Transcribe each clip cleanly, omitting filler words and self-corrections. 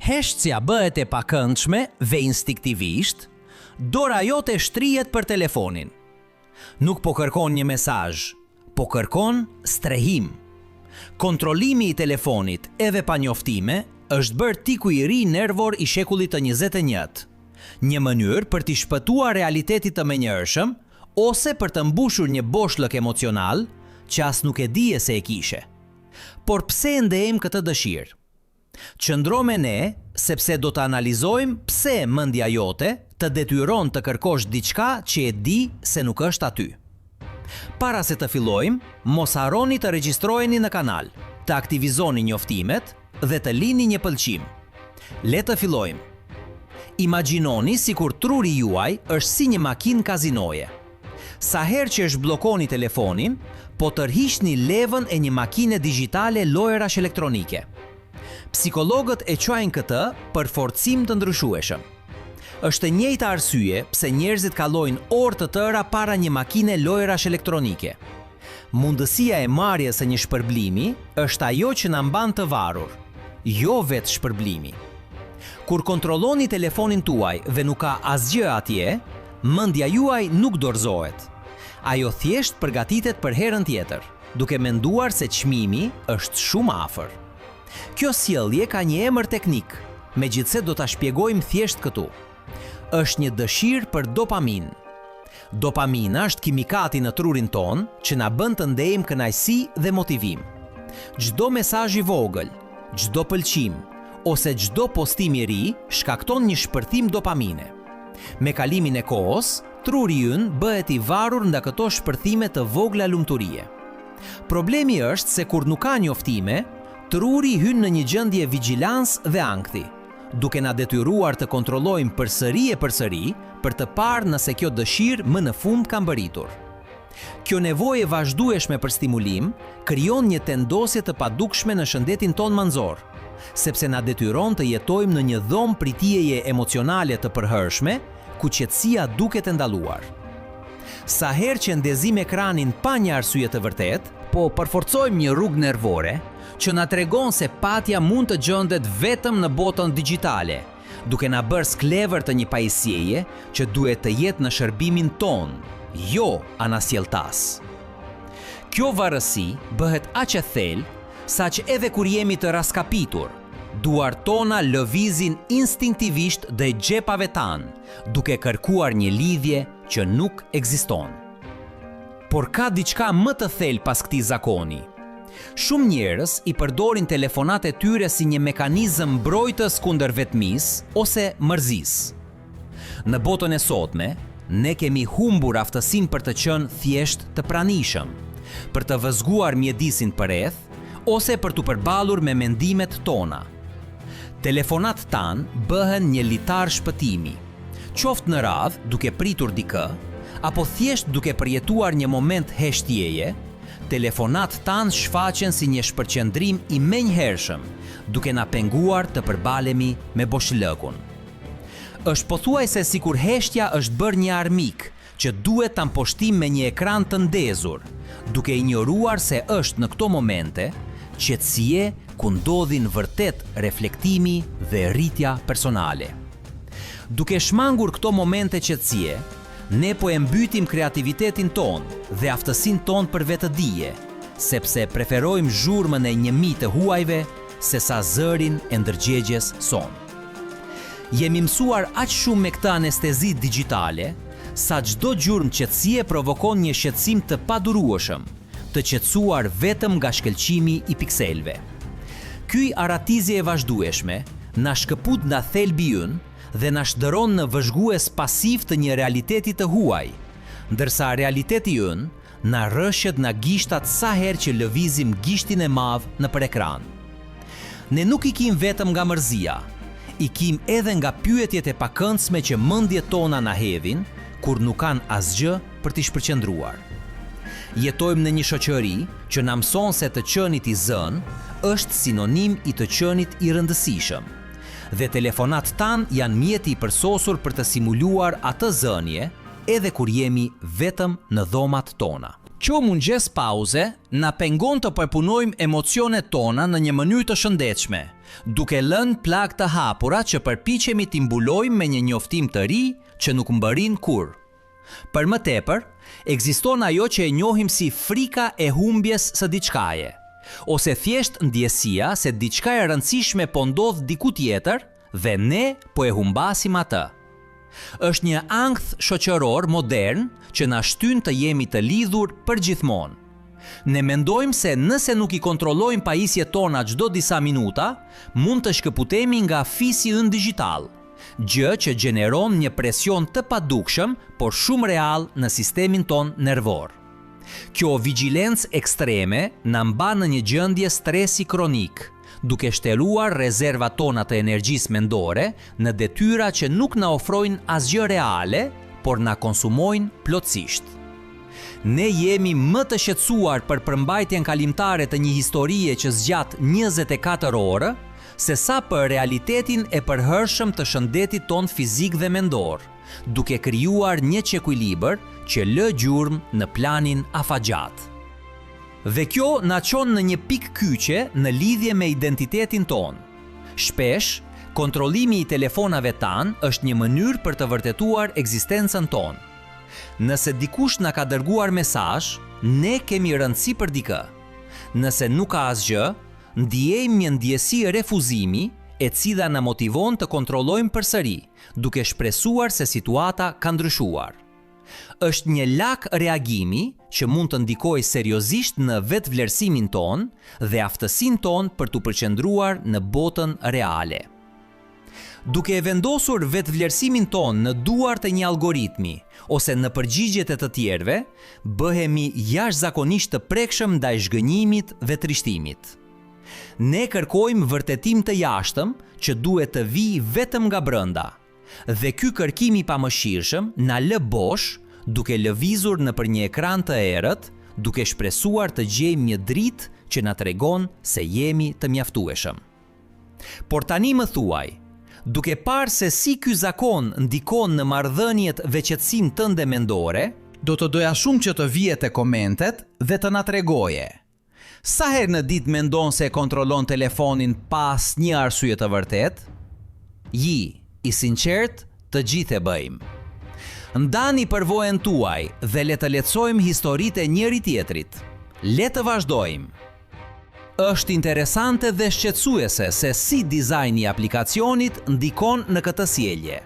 heshtësja bëhet e pakëndshme dhe instinktivisht, dora jote shtrihet për telefonin. Nuk po kërkon një mesazh, po kërkon strehim. Kontrollimi i telefonit edhe pa njoftime është bërë tiku i ri nervor i shekullit të 21. Një mënyrë për t'i shpëtuar realitetit të menjëhershëm ose për të mbushur një boshllëk emocional që as nuk e dije se e kishe. Por pse ndejmë këtë dëshirë? Qëndro me ne sepse do të analizojmë pse mendja jote të detyron të kërkosh diçka që e di se nuk është aty. Para se të fillojmë, mos harroni të regjistroheni në kanal, të aktivizoni njoftimet dhe të lini një pëlqim. Le të fillojmë. Imagjinoni sikur truri juaj është si një makinë kazinoje. Sa herë që zhbllokoni telefonin, po tërhiqni levën e një makine digjitale lojërash elektronike. Psikologët e quajnë këtë për forcim të ndryshueshëm. Është e njëjta arsye pse njerëzit kalojnë orë të tëra para një makine lojërash elektronike. Mundësia e marrjes së një shpërblimi është ajo që na mban të varur, jo vetë shpërblimi. Kur kontrolloni telefonin tuaj dhe nuk ka asgjë atje, mendja juaj nuk dorëzohet. Ajo thjesht përgatitet për herën tjetër, duke menduar se çmimi është shumë afër. Kjo sjellje ka një emër teknik, megjithse do ta shpjegojmë thjesht këtu. Është një dëshirë për dopamin. Dopamina është kimikati në trurin ton që na bën të ndejmë kënaqësi dhe motivim. Çdo mesazh i vogël, çdo pëlqim ose çdo postim i ri shkakton një shpërthim dopamine. Me kalimin e kohës, truri ynë bëhet i varur nga këto shpërthime të vogla lumturie. Problemi është se kur nuk ka njoftime, truri hyn në një gjendje vigjilancë dhe ankthi, duke na detyruar të kontrollojmë përsëri e përsëri për të parë nëse kjo dëshirë më në fund ka mbërritur. Kjo nevojë e vazhdueshme për stimulim krijon një tendosje të padukshme në shëndetin ton mannzor, sepse na detyron të jetojmë në një dhomë pritjeje emocionale të përhershme, ku qetësia duket e ndaluar. Sa herë që ndezim ekranin pa një arsye të vërtetë, po përforcojmë një rrugë nervore që na tregon se patja mund të gjendet vetëm në botën digjitale, duke na bërë sklever të një pajisjeje që duhet të jetë në shërbimin ton, jo anasjelltas. Kjo varësi bëhet aq e thellë saq edhe kur jemi të raskapitur, duart tona lëvizin instinktivisht drejt xhepave tan, duke kërkuar një lidhje që nuk ekziston. Por ka diçka më të thellë pas këtij zakoni. Shumë njerëz i përdorin telefonat e tyre si një mekanizëm mbrojtës kundër vetmisë ose mërzisë. Në botën e sotme, ne kemi humbur aftësinë për të qenë thjesht të pranishëm, për të vëzhguar mjedisin përreth ose për të përballur me mendimet tona. Telefonat tan bëhen një litar shpëtimi, qoftë në radhë duke pritur dikë, apo thjesht duke përjetuar një moment heshtjeje. Telefonat tan shfaqen si një shpërqendrim i menjëhershëm, duke na penguar të përbalemi me boshllëkun. Është pothuajse sikur heshtja është bërë një armik që duhet ta mposhtim me një ekran të ndezur, duke injoruar se është në këto momente qetësie ku ndodhin vërtet reflektimi dhe rritja personale. Duke shmangur këto momente qetësie, ne po e mbytim kreativitetin ton dhe aftësinë ton për vetëdije, sepse preferojmë zhurmën e 1000 të huajve sesa zërin e ndërgjegjes son. Jemi mësuar aq shumë me këtë anestezi digjitale, sa çdo gjurmë qetësie provokon një shqetësim të padurueshëm, të qetësuar vetëm nga shkëlqimi i pikselve. Ky aratizje e vazhdueshme na shkëput nga thelbi ynë dhe na shndërron në vëzhgues pasiv të një realiteti të huaj, ndërsa realiteti ynë na rrëshet nga gishtat sa herë që lëvizim gishtin e madh nëpër ekran. Ne nuk i kim vetëm nga mërzia, i kim edhe nga pyetjet e pakëndshme që mendjet tona na hedhin kur nuk kanë asgjë për t'i shpërqendruar. Jetojmë në një shoqëri që na mëson se të qenit i zënë është sinonim i të qenit i rëndësishëm, dhe telefonat tan janë mjeti i përsosur për të simuluar atë zënje edhe kur jemi vetëm në dhomat tona. Kjo mungjes pauze na pengon të përpunojmë emocionet tona në një mënyrë të shëndetshme, duke lënë plak të hapura që përpiqemi t'i mbulojmë me një njoftim të ri që nuk mbërrin kur. Për më tepër, ekziston ajo që e njohim si frika e humbjes së diçkaje, ose thjesht ndjesia se diçka e rëndësishme po ndodh diku tjetër dhe ne po e humbasim atë. Është një ankth shoqëror modern që na shtyn të jemi të lidhur përgjithmonë. Ne mendojmë se nëse nuk i kontrollojmë pajisjet tona çdo disa minuta, mund të shkëputemi nga fisi ynë digjital, gjë që gjeneron një presion të padukshëm, por shumë real në sistemin ton nervor. Kjo vigjilencë ekstreme na mban në një gjendje stresi kronik, duke shtjelluar rezervat tona të energjisë mendore në detyra që nuk na ofrojnë asgjë reale, por na konsumojnë plotësisht. Ne jemi më të shqetësuar për përmbajtjen kalimtare të një historie që zgjat 24 orë, se sa për realitetin e përhershëm të shëndetit ton fizik dhe mendor, duke krijuar një çekuilibër që lë gjurmë në planin afatgjat. Dhe kjo na çon në një pikë kyçe në lidhje me identitetin ton. Shpesh, kontrollimi i telefonave tan është një mënyrë për të vërtetuar ekzistencën tonë. Nëse dikush na ka dërguar mesazh, ne kemi rëndësi për dikë. Nëse nuk ka asgjë, ndjejmë një ndjesi refuzimi, e cila na motivon të kontrollojmë përsëri, duke shpresuar se situata ka ndryshuar. Është një lak reagimi që mund të ndikojë seriozisht në vetvlerësimin ton dhe aftësinë ton për t'u përqendruar në botën reale. Duke e vendosur vetvlerësimin ton në duart e një algoritmi ose në përgjigjet e të tjerëve, bëhemi jashtëzakonisht të prekshëm ndaj zhgënjimit dhe trishtimit. Ne kërkojmë vërtetim të jashtëm që duhet të vijë vetëm nga brenda, dhe ky kërkim i pamëshirshëm na lë bosh, duke lëvizur nëpër një ekran të errët, duke shpresuar të gjejmë një dritë që na tregon se jemi të mjaftueshëm. Por tani më thuaj, duke parë se si ky zakon ndikon në marrëdhëniet dhe qetësinë tënde mendore, do të doja shumë që të vije te komentet dhe të na tregoje. Sa herë në ditë mendon se e kontrollon telefonin pas një arsye të vërtet? I sinqert, të gjithë e bëjmë. Ndani përvojën tuaj dhe le të lehtësojmë historitë e njëri tjetrit. Le të vazhdojmë. Është interesante dhe shqetësuese se si dizajni i aplikacionit ndikon në këtë sjellje.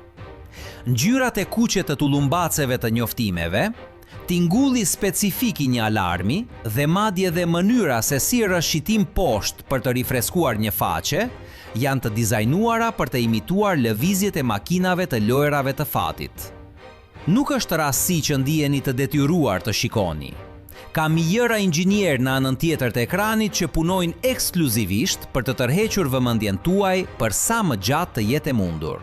Ngjyrat e kuqe të tullumbaceve të njoftimeve, tingulli specifik i një alarmi dhe madje dhe mënyra se si rrëshqitim poshtë për të rifreskuar një faqe, janë të dizajnuara për të imituar lëvizjet e makinave të lojrave të fatit. Nuk është rastësi që ndiheni të detyruar të shikoni. Ka mijëra inxhinier në anën tjetër të ekranit që punojnë ekskluzivisht për të tërhequr vëmendjen tuaj për sa më gjatë të jetë e mundur.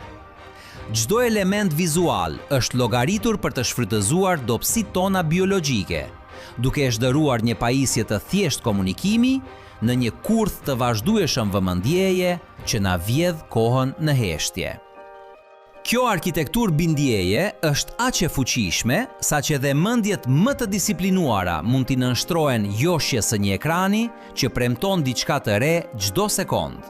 Çdo element vizual është llogaritur për të shfrytëzuar dobësitë tona biologjike, duke e zhduruar një pajisje të thjeshtë komunikimi në një kurth të vazhdueshëm vëmendjeje që na vjedh kohën në heshtje. Kjo arkitektur bindjeje është aq e fuqishme sa që dhe mendjet më të disiplinuara mund t'i nënshtrohen joshjes së një ekrani që premton diçka të re çdo sekond.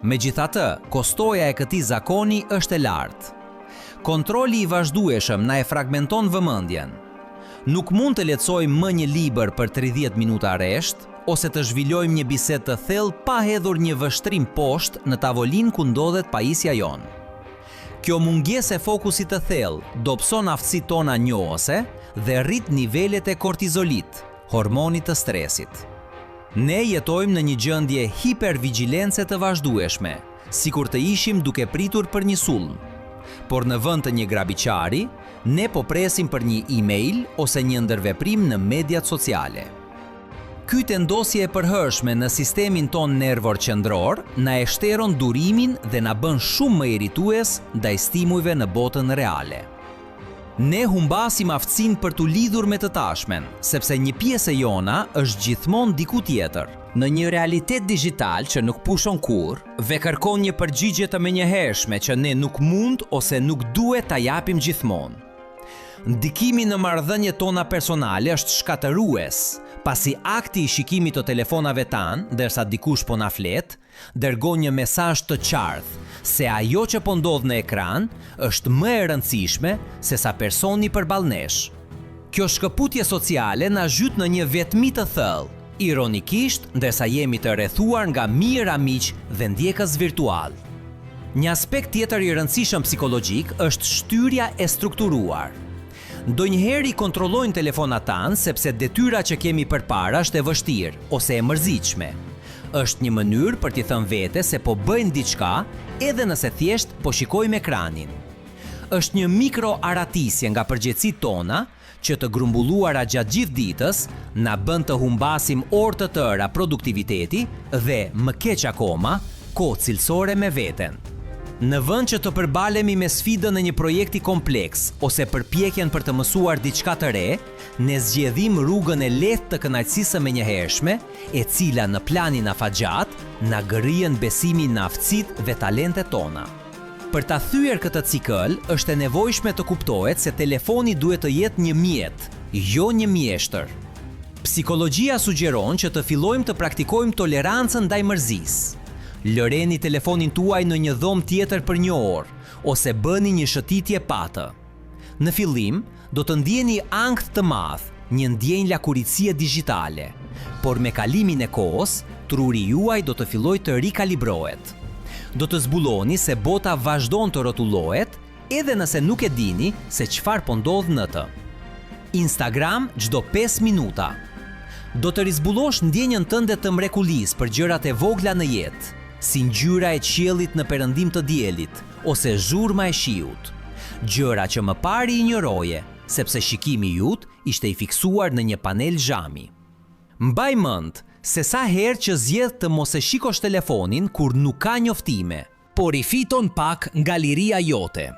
Megjithatë, kostoja e këtij zakoni është e lartë. Kontrolli i vazhdueshëm na e fragmenton vëmendjen. Nuk mund të lexojmë më një libër për 30 minuta rresht ose të zhvillojmë një bisedë të thellë pa hedhur një vështrim poshtë në tavolinë ku ndodhet pajisja jonë. Kjo mungesë e fokusit të thellë dobëson aftësitë tona njohëse dhe rrit nivelet e kortizolit, hormonit të stresit. Ne jetojmë në një gjendje hipervigjilence të vazhdueshme, sikur të ishim duke pritur për një sulm. Por në vend të një grabiqari, ne po presim për një email ose një ndërveprim në mediat sociale. Ky tendosje e përhershme në sistemin ton nervor qendror na e shteron durimin dhe na bën shumë më irritues ndaj stimujve në botën reale. Ne humbasim aftësinë për t'u lidhur me të tashmen, sepse një pjesë e jona është gjithmonë diku tjetër, në një realitet digjital që nuk pushon kurrë dhe kërkon një përgjigje të menjëhershme që ne nuk mund ose nuk duhet ta japim gjithmonë. Ndikimi në marrëdhëniet tona personale është shkatërues, Pasi akti i shikimit të telefonave tanë, ndërsa dikush po na flet, dërgon një mesazh të qartë se ajo që po ndodh në ekran është më e rëndësishme se sa personi përballë nesh. Kjo shkëputje sociale na zhyt në një vetmi të thellë, ironikisht ndërsa jemi të rrethuar nga mirë miq dhe ndjekës virtual. Një aspekt tjetër i rëndësishëm psikologjik është shtyrja e strukturuar. Ndonjëherë i kontrollojnë telefonat tanë sepse detyra që kemi përpara është e vështirë ose e mërzitshme. Është një mënyrë për t'i thënë vete se po bëjnë diçka edhe nëse thjesht po shikojmë ekranin. Është një mikroaratisje nga përgjegjësitë tona që të grumbulluara gjatë gjithë ditës na bën të humbasim orë të tëra produktiviteti dhe, më keq akoma, kohë cilësore me veten. Në vend që të përbalemi me sfidën e një projekti kompleks ose përpjekjen për të mësuar diçka të re, ne zgjedhim rrugën e lehtë të kënaqësisë së menjëhershme, e cila në planin afatgjat na gërrien besimin në aftësitë dhe talentet tona. Për ta thyer këtë cikël, është e nevojshme të kuptohet se telefoni duhet të jetë një mjet, jo një mjeshtër. Psikologjia sugjeron që të fillojmë të praktikojmë tolerancën ndaj mërzisë. Lëreni telefonin tuaj në një dhomë tjetër për një orë, ose bëni një shëtitje pa të. Në fillim, do të ndjeni ankth të madh, një ndjenjë lakuricie digjitale, por me kalimin e kohës, truri juaj do të fillojë të rikalibrohet. Do të zbuloni se bota vazhdon të rrotullohet, edhe nëse nuk e dini se çfarë po ndodh në të. Instagram çdo 5 minuta. Do të rizbulosh ndjenjën tënde të mrekullisë për gjërat e vogla në jetë, si ngjyra e qiellit në perëndim të diellit ose zhurma e shiut. Gjëra që më pari injoroje, sepse shikimi jut ishte i fiksuar në një panel zhami. Mbaj mend se sa herë që zgjedh të mos e shikosh telefonin kur nuk ka njoftime, por i fiton pak nga liria jote.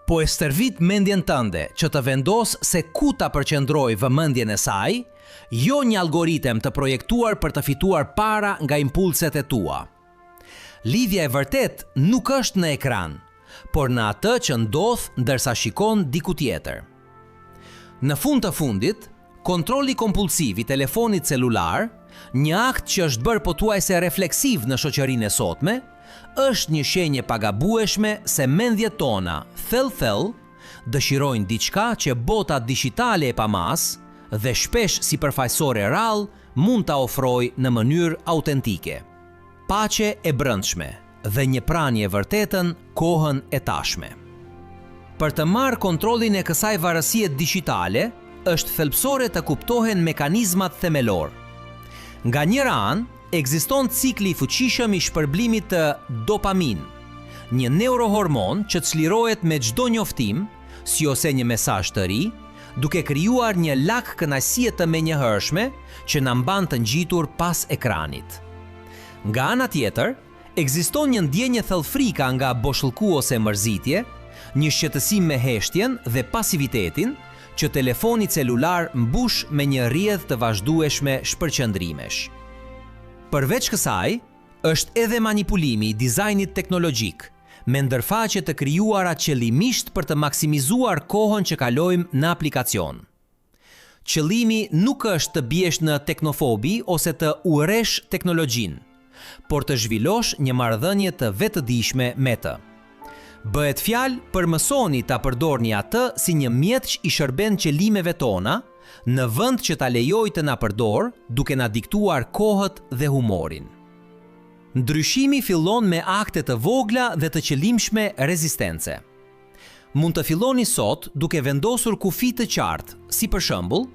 Po e stërvit mendjen tënde që të vendos se ku ta përqendroj vëmendjen e saj, jo një algoritem të projektuar për të fituar para nga impulset e tua. Lidhja e vërtet nuk është në ekran, por në atë që ndodh ndërsa shikon diku tjetër. Në fund të fundit, kontrolli kompulsiv i telefonit celular, një akt që është bërë pothuajse refleksiv në shoqërinë e sotme, është një shenjë pagabueshme se mendjet tona, thellë, dëshirojnë diçka që bota digjitale e pamas dhe shpesh sipërfaqësore rrallë mund ta ofrojë në mënyrë autentike. Paqe e brendshme dhe një pranie e vërtetën kohën e tashme. Për të marrë kontrollin e kësaj varësie digjitale, është thelbësore të kuptohen mekanizmat themelor. Nga njëra anë, ekziston cikli i fuqishëm i shpërblimit të dopamin, një neurohormon që çlirohet me çdo njoftim, si ose një mesazh të ri, duke krijuar një lak kënaqësie të menjëhershme që na mban të ngjitur pas ekranit. Nga ana tjetër, ekziston një ndjenjë thellëfrika nga boshllku ose mërzitje, një shqetësim me heshtjen dhe pasivitetin që telefoni celular mbush me një rrjedhë të vazhdueshme shpërqendrimesh. Përveç kësaj, është edhe manipulimi i dizajnit teknologjik, me ndërfaqe të krijuara qëllimisht për të maksimizuar kohën që kalojmë në aplikacion. Qëllimi nuk është të biesh në teknofobi ose të urresh teknologjinë, por të zhvillosh një marrëdhënie të vetëdijshme me të. Bëhet fjalë për mësoni ta përdorni atë si një mjet që i shërben qëllimeve tona, në vend që ta lejoj të na përdor, duke na diktuar kohët dhe humorin. Ndryshimi fillon me akte të vogla dhe të qëllimshme rezistence. Mund të filloni sot duke vendosur kufi të qartë, si për shembull,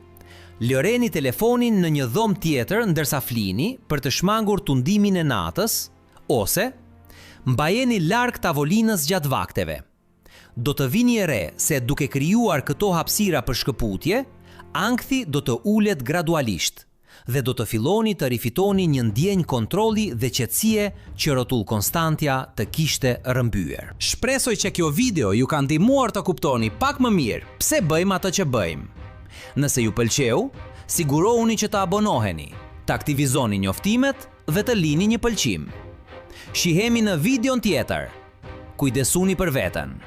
lëreni telefonin në një dhomë tjetër ndërsa flini për të shmangur tundimin e natës, ose mbajeni larg tavolinës gjatë vakteve. Do të vini re se duke krijuar këto hapësira për shkëputje, ankthi do të ulet gradualisht dhe do të filloni të rifitoni një ndjenjë kontrolli dhe qetësie që Rotull Konstantja të kishte rrëmbyer. Shpresoj që kjo video ju ka ndihmuar të kuptoni pak më mirë pse bëjmë atë që bëjmë. Nëse ju pëlqeu, sigurohuni që të abonoheni, të aktivizoni njoftimet dhe të lini një pëlqim. Shihemi në videon tjetër. Kujdesuni për veten.